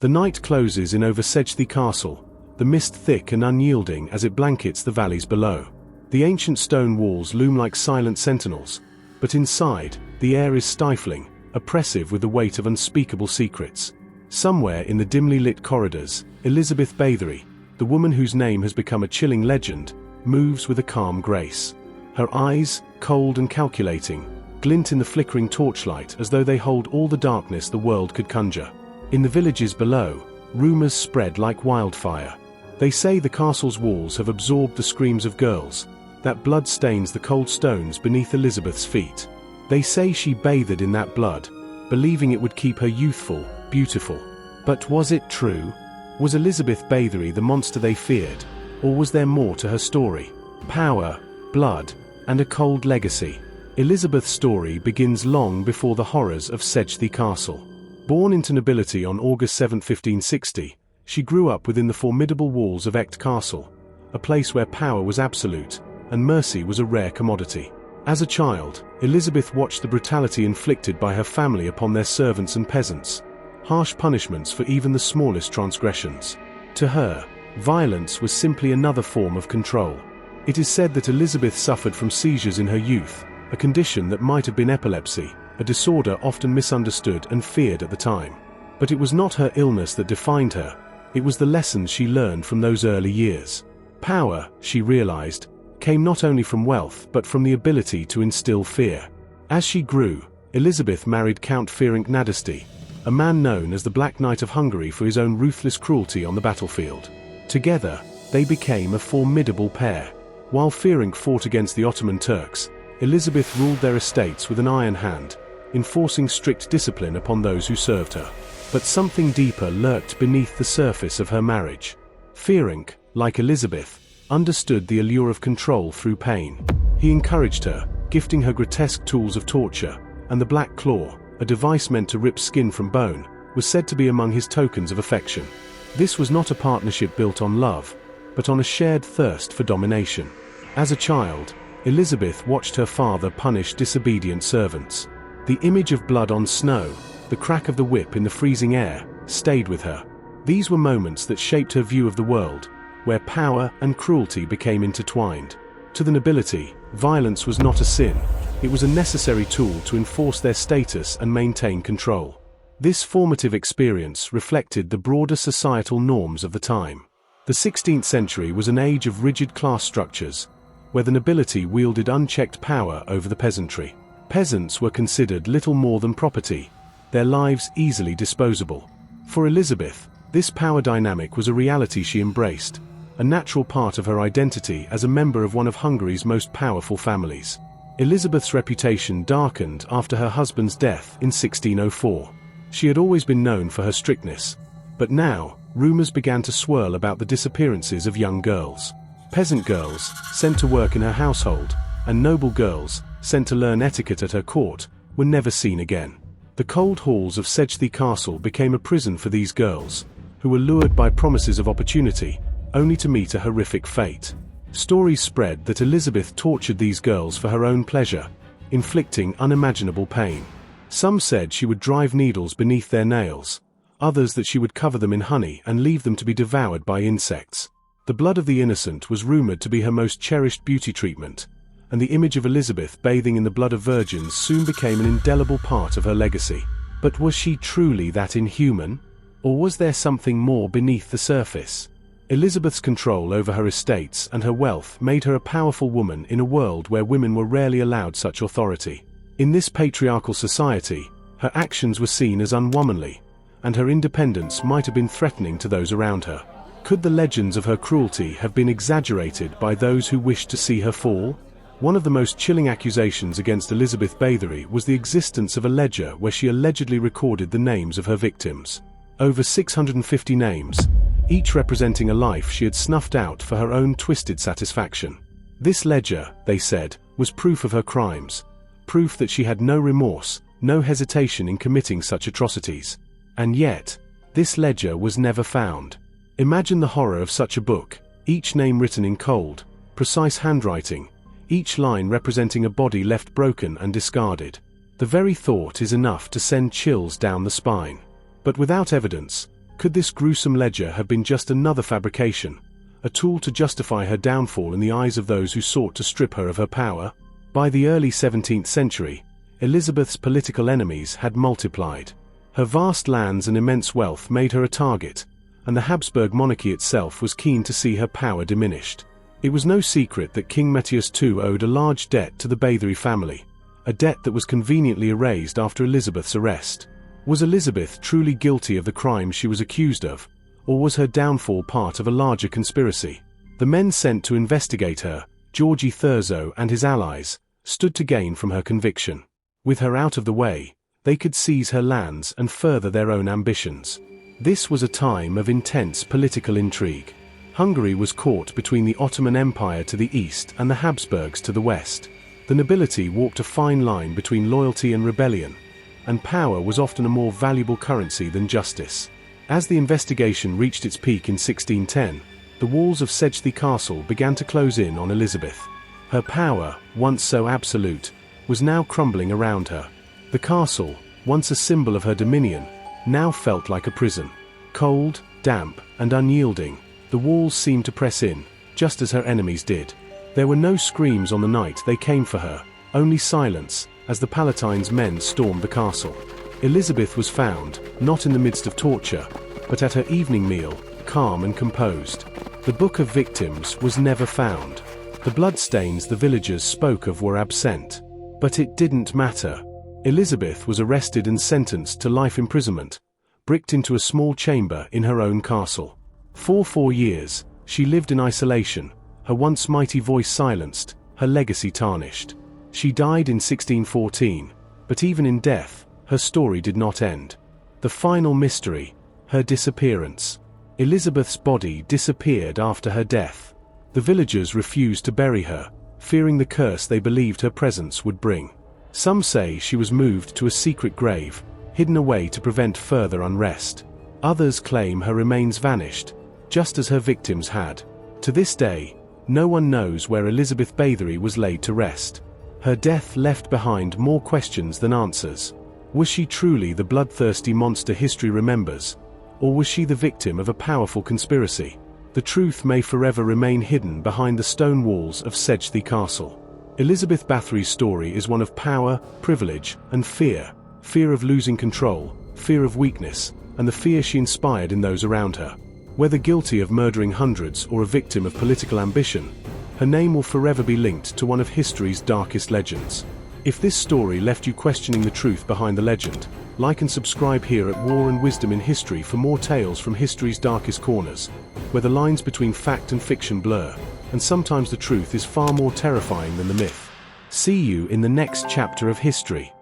The night closes in over Csejthe Castle, the mist thick and unyielding as it blankets the valleys below. The ancient stone walls loom like silent sentinels, but inside, the air is stifling, oppressive with the weight of unspeakable secrets. Somewhere in the dimly lit corridors, Elizabeth Bathory, the woman whose name has become a chilling legend, moves with a calm grace. Her eyes, cold and calculating, glint in the flickering torchlight as though they hold all the darkness the world could conjure. In the villages below, rumors spread like wildfire. They say the castle's walls have absorbed the screams of girls, that blood stains the cold stones beneath Elizabeth's feet. They say she bathed in that blood, believing it would keep her youthful, beautiful. But was it true? Was Elizabeth Bathory the monster they feared, or was there more to her story? Power, blood, and a cold legacy. Elizabeth's story begins long before the horrors of Csejthe Castle. Born into nobility on August 7, 1560, she grew up within the formidable walls of Csejthe Castle, a place where power was absolute, and mercy was a rare commodity. As a child, Elizabeth watched the brutality inflicted by her family upon their servants and peasants, harsh punishments for even the smallest transgressions. To her, violence was simply another form of control. It is said that Elizabeth suffered from seizures in her youth, a condition that might have been epilepsy, a disorder often misunderstood and feared at the time. But it was not her illness that defined her, it was the lessons she learned from those early years. Power, she realized, came not only from wealth but from the ability to instill fear. As she grew, Elizabeth married Count Ferenc Nadasdy, a man known as the Black Knight of Hungary for his own ruthless cruelty on the battlefield. Together, they became a formidable pair. While Ferenc fought against the Ottoman Turks, Elizabeth ruled their estates with an iron hand, enforcing strict discipline upon those who served her. But something deeper lurked beneath the surface of her marriage. Ferenc, like Elizabeth, understood the allure of control through pain. He encouraged her, gifting her grotesque tools of torture, and the Black Claw, a device meant to rip skin from bone, was said to be among his tokens of affection. This was not a partnership built on love, but on a shared thirst for domination. As a child, Elizabeth watched her father punish disobedient servants. The image of blood on snow, the crack of the whip in the freezing air, stayed with her. These were moments that shaped her view of the world, where power and cruelty became intertwined. To the nobility, violence was not a sin, it was a necessary tool to enforce their status and maintain control. This formative experience reflected the broader societal norms of the time. The 16th century was an age of rigid class structures, where the nobility wielded unchecked power over the peasantry. Peasants were considered little more than property, their lives easily disposable. For Elizabeth, this power dynamic was a reality she embraced, a natural part of her identity as a member of one of Hungary's most powerful families. Elizabeth's reputation darkened after her husband's death in 1604. She had always been known for her strictness, but now, rumors began to swirl about the disappearances of young girls. Peasant girls, sent to work in her household, and noble girls, sent to learn etiquette at her court, were never seen again. The cold halls of Csejthe Castle became a prison for these girls, who were lured by promises of opportunity, only to meet a horrific fate. Stories spread that Elizabeth tortured these girls for her own pleasure, inflicting unimaginable pain. Some said she would drive needles beneath their nails, others that she would cover them in honey and leave them to be devoured by insects. The blood of the innocent was rumored to be her most cherished beauty treatment, and the image of Elizabeth bathing in the blood of virgins soon became an indelible part of her legacy. But was she truly that inhuman? Or was there something more beneath the surface? Elizabeth's control over her estates and her wealth made her a powerful woman in a world where women were rarely allowed such authority. In this patriarchal society, her actions were seen as unwomanly, and her independence might have been threatening to those around her. Could the legends of her cruelty have been exaggerated by those who wished to see her fall? One of the most chilling accusations against Elizabeth Bathory was the existence of a ledger where she allegedly recorded the names of her victims. Over 650 names, each representing a life she had snuffed out for her own twisted satisfaction. This ledger, they said, was proof of her crimes, proof that she had no remorse, no hesitation in committing such atrocities. And yet, this ledger was never found. Imagine the horror of such a book, each name written in cold, precise handwriting, each line representing a body left broken and discarded. The very thought is enough to send chills down the spine. But without evidence, Could this gruesome ledger have been just another fabrication, a tool to justify her downfall in the eyes of those who sought to strip her of her power? By the early 17th century, Elizabeth's political enemies had multiplied. Her vast lands and immense wealth made her a target, and the Habsburg monarchy itself was keen to see her power diminished. It was no secret that King Matthias II owed a large debt to the Bathory family, a debt that was conveniently erased after Elizabeth's arrest. Was Elizabeth truly guilty of the crimes she was accused of, or was her downfall part of a larger conspiracy? The men sent to investigate her, Georgi Thurzo and his allies, stood to gain from her conviction. With her out of the way, they could seize her lands and further their own ambitions. This was a time of intense political intrigue. Hungary was caught between the Ottoman Empire to the east and the Habsburgs to the west. The nobility walked a fine line between loyalty and rebellion, and power was often a more valuable currency than justice. As the investigation reached its peak in 1610, the walls of Csejthe Castle began to close in on Elizabeth. Her power, once so absolute, was now crumbling around her. The castle, once a symbol of her dominion, now felt like a prison. Cold, damp, and unyielding, the walls seemed to press in, just as her enemies did. There were no screams on the night they came for her, only silence, as the Palatine's men stormed the castle. Elizabeth was found, not in the midst of torture, but at her evening meal, calm and composed. The book of victims was never found. The bloodstains the villagers spoke of were absent. But it didn't matter. Elizabeth was arrested and sentenced to life imprisonment, bricked into a small chamber in her own castle. For 4 years, she lived in isolation, her once mighty voice silenced, her legacy tarnished. She died in 1614, but even in death, her story did not end. The final mystery, her disappearance. Elizabeth's body disappeared after her death. The villagers refused to bury her, fearing the curse they believed her presence would bring. Some say she was moved to a secret grave, hidden away to prevent further unrest. Others claim her remains vanished, just as her victims had. To this day, no one knows where Elizabeth Bathory was laid to rest. Her death left behind more questions than answers. Was she truly the bloodthirsty monster history remembers, or was she the victim of a powerful conspiracy? The truth may forever remain hidden behind the stone walls of Csejthe Castle. Elizabeth Bathory's story is one of power, privilege, and fear. Fear of losing control, fear of weakness, and the fear she inspired in those around her. Whether guilty of murdering hundreds or a victim of political ambition, her name will forever be linked to one of history's darkest legends. If this story left you questioning the truth behind the legend, like and subscribe here at War and Wisdom in History for more tales from history's darkest corners, where the lines between fact and fiction blur, and sometimes the truth is far more terrifying than the myth. See you in the next chapter of history.